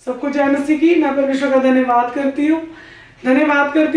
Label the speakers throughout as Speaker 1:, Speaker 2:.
Speaker 1: सबको जय मसीह की। मैं परमेश्वर का धन्यवाद करती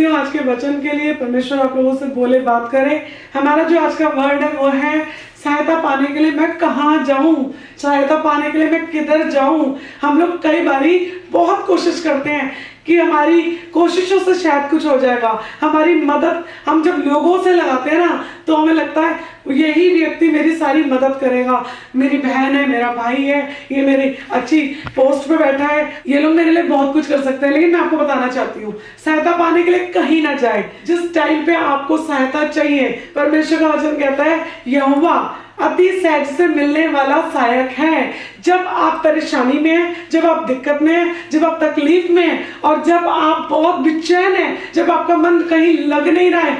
Speaker 1: हूँ आज के वचन के लिए। परमेश्वर आप लोगों से बोले, बात करे। हमारा जो आज का वर्ड है वो है सहायता पाने के लिए मैं कहाँ जाऊं, सहायता पाने के लिए मैं किधर जाऊं। हम लोग कई बारी बहुत कोशिश करते हैं कि हमारी कोशिशों से शायद कुछ हो जाएगा, हमारी मदद हम जब लोगों से लगाते हैं ना तो हमें लगता है यही व्यक्ति मेरी सारी मदद करेगा, मेरी बहन है, मेरा भाई है, ये मेरी अच्छी पोस्ट पे बैठा है, ये लोग मेरे लिए बहुत कुछ कर सकते हैं। लेकिन मैं आपको बताना चाहती हूँ, सहायता पाने के लिए कहीं ना जाए। जिस टाइम पे आपको सहायता चाहिए, परमेश्वर का वचन कहता है यहोवा अति सहज से मिलने वाला सहायक है। जब आप परेशानी में हैं, जब आप दिक्कत में हैं, जब आप तकलीफ में हैं और जब आप बहुत बेचैन हैं, जब आपका मन कहीं लग नहीं रहा है,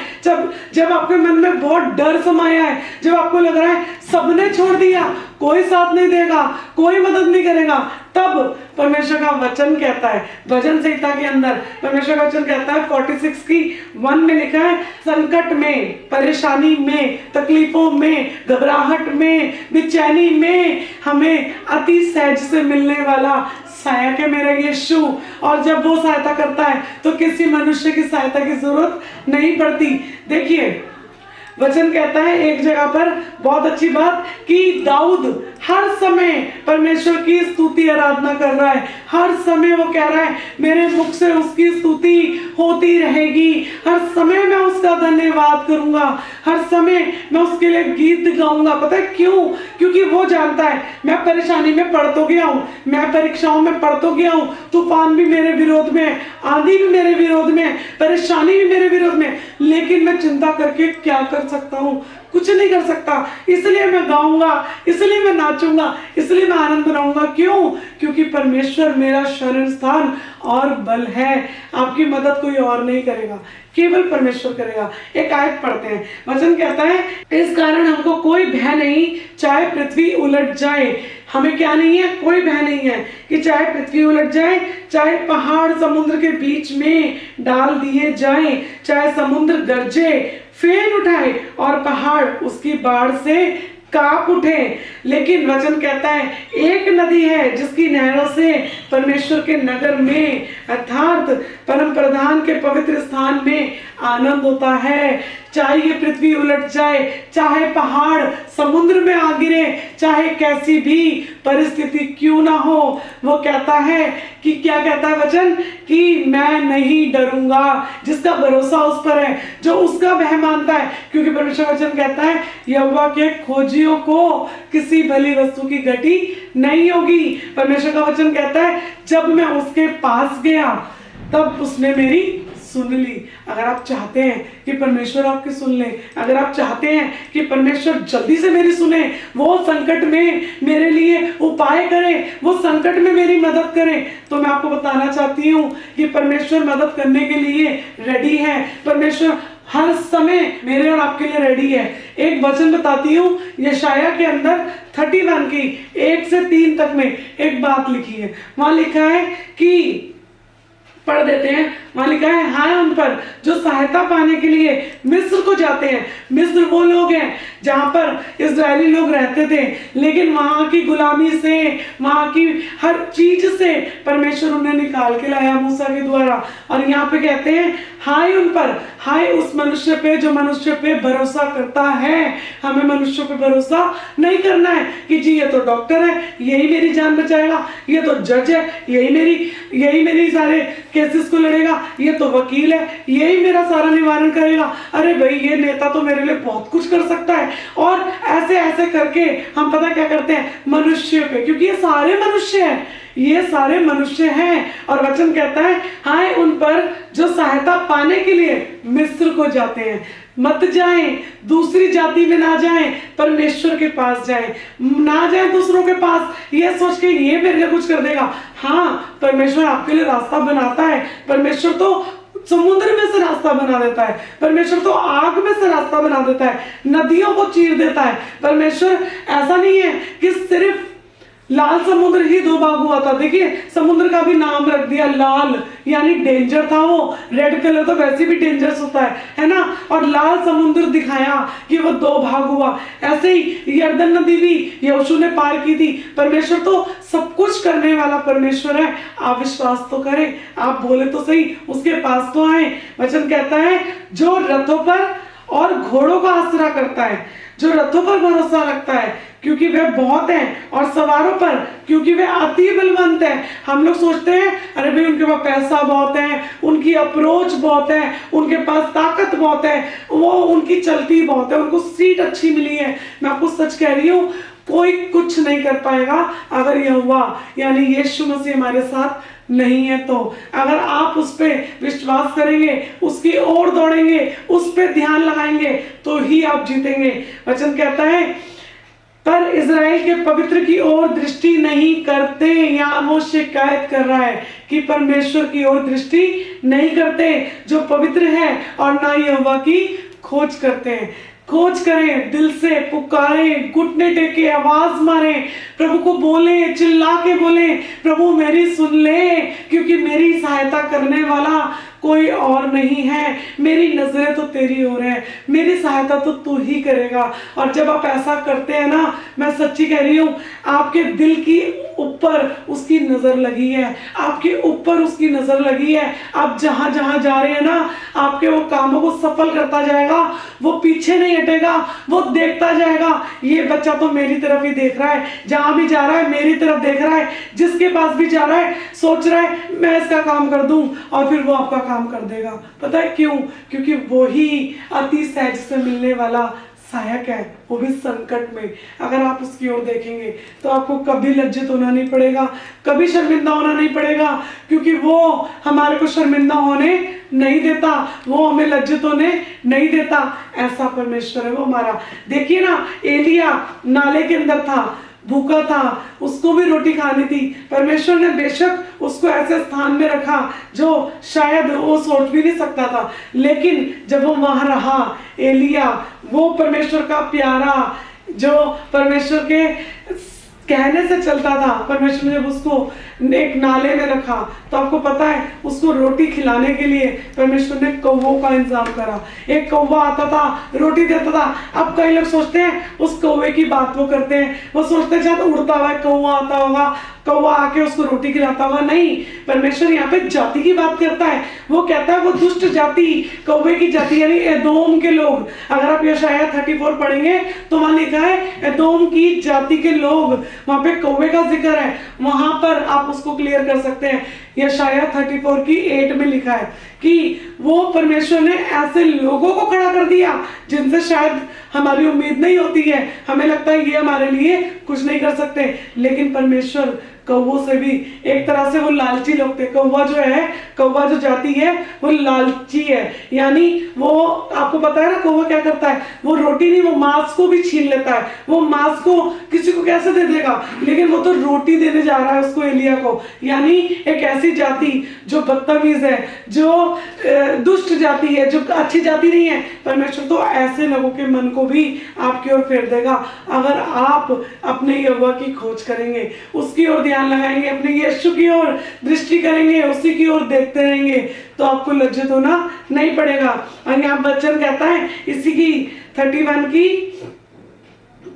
Speaker 1: जब आपके मन में बहुत डर समाया है, जब आपको लग रहा है सबने छोड़ दिया, कोई साथ नहीं देगा, कोई मदद नहीं करेगा, तब परमेश्वर का वचन कहता है, भजन संहिता के अंदर परमेश्वर का वचन कहता है 46:1 में लिखा है, संकट में, परेशानी में, तकलीफों में, घबराहट में, बेचैनी में हमें अति सहज से मिलने वाला सहायक है मेरा यीशु। और जब वो सहायता करता है तो किसी मनुष्य की सहायता की जरूरत नहीं पड़ती। देखिए वचन कहता है एक जगह पर बहुत अच्छी बात कि दाऊद हर समय परमेश्वर की स्तुति आराधना कर रहा है। हर समय वो कह रहा है मेरे मुख से उसकी स्तुति होती रहेगी, हर समय मैं उसका धन्यवाद करूंगा, हर समय मैं उसके लिए गीत गाऊंगा। पता है क्यों? क्योंकि वो जानता है मैं परेशानी में पड़ तो गया हूँ, मैं परीक्षाओं में पड़ तो गया हूँ, तूफान भी मेरे विरोध में, आंधी भी मेरे विरोध में, परेशानी भी मेरे विरोध में, लेकिन मैं चिंता करके क्या कर सकता हूँ? कुछ नहीं कर सकता। इसलिए मैं गाऊंगा, इसलिए मैं नाचूंगा, इसलिए मैं आनंद मनाऊंगा। क्यों? क्योंकि परमेश्वर मेरा शरण स्थान और बल है। आपकी मदद कोई और नहीं करेगा, केवल परमेश्वर करेगा। एक आयत पढ़ते हैं, वचन कहता है इस कारण हमको कोई भय नहीं, चाहे पृथ्वी उलट जाए। हमें क्या नहीं है? कोई भय नहीं है कि चाहे पृथ्वी उलट जाए, चाहे पहाड़ समुद्र के बीच में डाल दिए जाएं, चाहे समुद्र गरजे, फेन उठाए और पहाड़ उसकी बाढ़ से कांप उठे। लेकिन वचन कहता है एक नदी है जिसकी नहरों से परमेश्वर के नगर में अर्थात परम प्रधान के पवित्र स्थान में आनंद होता है। चाहे ये पृथ्वी उलट जाए, चाहे पहाड़ समुद्र में आ गिरे, चाहे कैसी भी परिस्थिति क्यों ना हो, वो कहता है कि क्या कहता है वचन कि मैं नहीं डरूंगा। जिसका भरोसा उस पर है, जो उसका वह मानता है, क्योंकि परमेश्वर वचन कहता है यहोवा के खोजियों को किसी भली वस्तु की घटी नहीं होगी। परमेश्वर का वचन कहता है जब मैं उसके पास गया तब उसने मेरी सुन ली। अगर आप चाहते हैं कि परमेश्वर आपकी सुन ले, अगर आप चाहते हैं कि परमेश्वर जल्दी से मेरी सुने, वो संकट में मेरे लिए उपाय करे, वो संकट में मेरी मदद करे, तो मैं आपको बताना चाहती हूँ कि परमेश्वर मदद करने के लिए रेडी है। परमेश्वर हर समय मेरे और आपके लिए रेडी है। एक वचन बताती हूँ, यशाया के अंदर 31 की 1 से 3 तक में एक बात लिखी है। वहां लिखा है कि पढ़ देते हैं, वहां लिखा है हाय उन पर जो सहायता पाने के लिए मिस्र को जाते हैं। मिस्र वो लोग हैं जहां पर इजरायली लोग रहते थे, लेकिन वहां की गुलामी से, वहां की हर चीज से परमेश्वर उन्हें निकाल के लाया मूसा के द्वारा। और यहाँ पे कहते हैं हाय उन पर, हाय उस मनुष्य पे जो मनुष्य पे भरोसा करता है। हमें मनुष्य पे भरोसा नहीं करना है कि जी ये तो डॉक्टर है, यही मेरी जान बचाएगा, ये तो जज है, यही मेरी सारे केसेस को लड़ेगा, ये तो वकील है, यही मेरा सारा निवारण करेगा। अरे भाई ये नेता तो मेरे लिए बहुत कुछ कर सकता है। और ऐसे ऐसे करके हम पता क्या करते हैं मनुष्य पे, क्योंकि ये सारे मनुष्य हैं, ये सारे मनुष्य हैं। और वचन कहता है हाय उन पर जो सहायता पाने के लिए मिस्र को जाते हैं। मत जाएं, दूसरी जाति में ना जाएं, परमेश्वर के पास जाएं। ना जाएं दूसरों के पास ये सोच के ये मेरे लिए कुछ कर देगा। हाँ, परमेश्वर आपके लिए रास्ता बनाता है। परमेश्वर तो समुद्र में से रास्ता बना देता है, परमेश्वर तो आग में से रास्ता बना देता है, नदियों को चीर देता है। परमेश्वर ऐसा नहीं है कि सिर्फ लाल समुद्र ही दो भाग हुआ था। देखिए समुद्र का भी नाम रख दिया लाल, यानी डेंजर था वो। रेड कलर तो वैसे भी डेंजरस होता है ना। और लाल समुद्र दिखाया कि वो दो भाग हुआ। ऐसे ही यरदन नदी भी यहोशू ने पार की थी। परमेश्वर तो सब कुछ करने वाला परमेश्वर है। आप विश्वास तो करें, आप बोले तो सही, उसके पास तो आए। वचन कहता है जो रथों पर और घोड़ों का आसरा करता है, जो रथों पर भरोसा रखता है क्योंकि वे बहुत हैं, और सवारों पर क्योंकि वे अति बलवंत हैं। हम लोग सोचते हैं अरे भाई उनके पास पैसा बहुत है, उनकी अप्रोच बहुत है, उनके पास ताकत बहुत है, वो उनकी चलती बहुत है, उनको सीट अच्छी मिली है। मैं आपको सच कह रही हूँ, कोई कुछ नहीं कर पाएगा अगर यहोवा यानी यीशु मसीह हमारे साथ नहीं है तो। अगर आप उस पर विश्वास करेंगे, उसकी ओर दौड़ेंगे, उस पर ध्यान लगाएंगे तो ही आप जीतेंगे। वचन कहता है पर इज़राइल के पवित्र की ओर दृष्टि नहीं करते। या वो शिकायत कर रहा है कि परमेश्वर की ओर दृष्टि नहीं करते जो पवित्र है, और ना यहोवा की खोज करते हैं। खोज करें, दिल से पुकारें, घुटने टेके आवाज मारें, प्रभु को बोले, चिल्ला के बोले प्रभु मेरी सुन ले, क्योंकि मेरी सहायता करने वाला कोई और नहीं है। मेरी नजरें तो तेरी ओर है, मेरी सहायता तो तू ही करेगा। और जब आप ऐसा करते हैं ना, मैं सच्ची कह रही हूँ, आपके दिल की ऊपर उसकी नजर लगी है, आपके ऊपर उसकी नजर लगी है। आप जहां जहां जा रहे हैं ना, आपके वो कामों को सफल करता जाएगा, वो पीछे नहीं हटेगा, वो देखता जाएगा ये बच्चा तो मेरी तरफ ही देख रहा है, जहां भी जा रहा है मेरी तरफ देख रहा है, जिसके पास भी जा रहा है सोच रहा है मैं इसका काम कर दूं, और फिर वो आपका काम कर देगा। पता है क्यों? क्योंकि वो ही अति सहज से मिलने वाला सहायक है, वो भी संकट में। अगर आप उसकी ओर देखेंगे तो आपको कभी लज्जित होना नहीं पड़ेगा, कभी शर्मिंदा होना नहीं पड़ेगा, क्योंकि वो हमारे को शर्मिंदा होने नहीं देता, वो हमें लज्जित होने नहीं देता। ऐसा परमेश्वर है वो हमारा। देखिए ना, एलिया नाले के अंदर था, भूखा था, उसको भी रोटी खानी थी। परमेश्वर ने बेशक उसको ऐसे स्थान में रखा जो शायद वो सोच भी नहीं सकता था, लेकिन जब वो वहां रहा, एलिया वो परमेश्वर का प्यारा, जो परमेश्वर के कहने से चलता था, परमेश्वर ने जब उसको एक नाले में रखा तो आपको पता है उसको रोटी खिलाने के लिए परमेश्वर ने कौवों का इंतजाम करा। एक कौवा आता था, रोटी देता था। अब कई लोग सोचते हैं उस कौवे की बात वो करते हैं, वो सोचते हैं शायद उड़ता हुआ कौवा आता होगा, कौवा आके उसको रोटी खिलाता होगा। नहीं, परमेश्वर यहाँ पे जाति की बात करता है। वो कहता है वो दुष्ट जाति, कौवे की जाति यानी एदोम के लोग। अगर आप यशायाह 34 पढ़ेंगे तो वहां लिखा है एदोम की जाति के लोग, वहां पे कौवे का जिक्र है। वहां पर आप उसको क्लियर कर सकते हैं। यशायाह 34 की 8 में लिखा है कि वो परमेश्वर ने ऐसे लोगों को खड़ा कर दिया जिनसे शायद हमारी उम्मीद नहीं होती है। हमें लगता है ये हमारे लिए कुछ नहीं कर सकते, लेकिन परमेश्वर कौवों से भी, एक तरह से वो लालची लोग थे। कौवा जो है, कौवा जो जाति है वो लालची है, यानी वो आपको पता है ना कौवा क्या करता है, वो रोटी नहीं, वो मांस को भी छीन लेता है। वो मांस को किसी को कैसे दे देगा, लेकिन वो तो रोटी देने जा रहा है उसको, एलिया को। यानी एक ऐसी जाति जो बदतमीज है, जो दुष्ट जाति है, जो अच्छी जाति नहीं है। परमेश्वर तो ऐसे लोगों के मन को भी आपकी ओर फेर देगा अगर आप अपने यहोवा की खोज करेंगे, उसकी ओर ध्यान लगाएंगे, अपने यीशु की ओर दृष्टि करेंगे, उसी की ओर देखते रहेंगे, तो आपको लज्जित होना नहीं पड़ेगा। और यहाँ वचन कहता है इसी की 31 की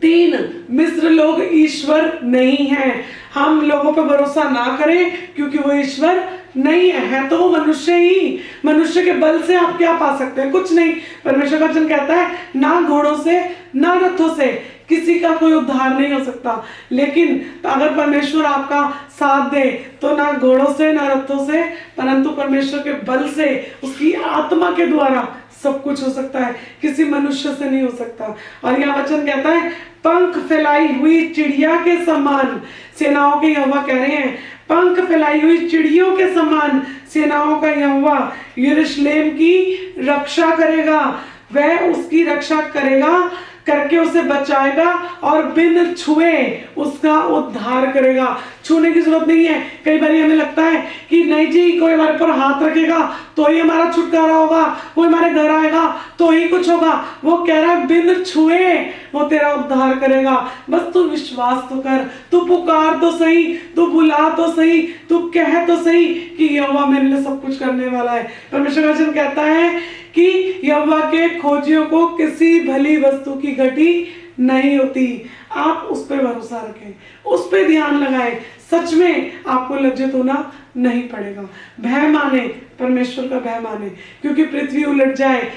Speaker 1: 3, मिस्र लोग ईश्वर नहीं है। हम लोगों पर भरोसा ना करें क्योंकि वो ईश्वर नहीं है, तो वो मनुष्य ही, मनुष्य के बल से आप क्या पा सकते हैं? कुछ नहीं। परमेश्वर का वचन कहता है ना घोड़ों से ना रथों से किसी का कोई उद्धार नहीं हो सकता, लेकिन अगर परमेश्वर आपका साथ दे तो ना घोड़ों से ना रथों से, परंतु परमेश्वर के बल से, उसकी आत्मा के द्वारा सब कुछ हो सकता है, किसी मनुष्य से नहीं हो सकता। और यह वचन कहता है पंख फैलाई हुई चिड़िया के समान, सेनाओं के यहोवा कह रहे हैं, पंख फैलाई हुई चिड़ियों के समान सेनाओं का यहोवा यरूशलेम की रक्षा करेगा। वह उसकी रक्षा करेगा, करके उसे बचाएगा और बिन छुए उसका उद्धार करेगा। छूने की जरूरत नहीं है। कई बार हमें लगता है कि नहीं जी, कोई हमारे पर हाथ रखेगा तो ही हमारा छुटकारा होगा, कोई हमारे घर आएगा तो ही कुछ होगा। वो कह रहा है बिन छुए वो तेरा उद्धार करेगा। बस तू विश्वास तो कर, तू पुकार तो सही, तू बुला तो सही, तू कह तो सही कि यहोवा मेरे लिए सब कुछ करने वाला है। परमेश्वर का वचन कहता है कि यहोवा के खोजियों को किसी भली वस्तु की घटी नहीं होती। आप उस पर भरोसा रखें, उस पर ध्यान लगाएं। सच में आपको लज्जित होना नहीं पड़ेगा। भय माने, परमेश्वर का भय माने, क्योंकि पृथ्वी उलट जाए,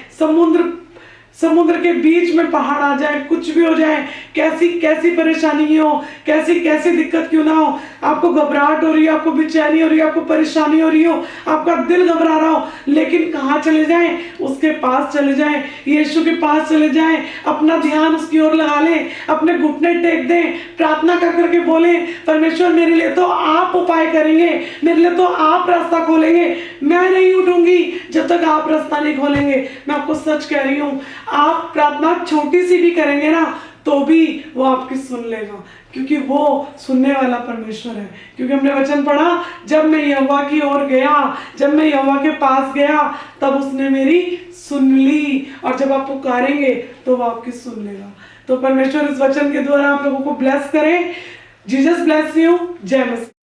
Speaker 1: समुद्र के बीच में पहाड़ आ जाए, कुछ भी हो जाए, कैसी कैसी परेशानी हो, कैसी कैसी दिक्कत क्यों ना हो, आपको घबराहट हो रही है, आपको बेचैनी हो रही है, आपको परेशानी हो रही हो, आपका दिल घबरा रहा हो, लेकिन कहाँ चले जाएं? उसके पास चले जाएं, यीशु के पास चले जाएं, अपना ध्यान उसकी ओर लगा लें, अपने घुटने टेक दें, प्रार्थना कर करके बोलें, परमेश्वर मेरे लिए तो आप उपाय करेंगे, मेरे लिए तो आप रास्ता खोलेंगे, मैं नहीं उठूंगी जब तक आप रास्ता नहीं खोलेंगे। मैं आपको सच कह रही हूँ, आप प्रार्थना छोटी सी भी करेंगे ना तो भी वो आपकी सुन लेगा, क्योंकि वो सुनने वाला परमेश्वर है। क्योंकि हमने वचन पढ़ा, जब मैं यहोवा की ओर गया, जब मैं यहोवा के पास गया, तब उसने मेरी सुन ली। और जब आप पुकारेंगे तो वो आपकी सुन लेगा। तो परमेश्वर इस वचन के द्वारा आप लोगों को ब्लेस करे। Jesus bless you. जय मसीह।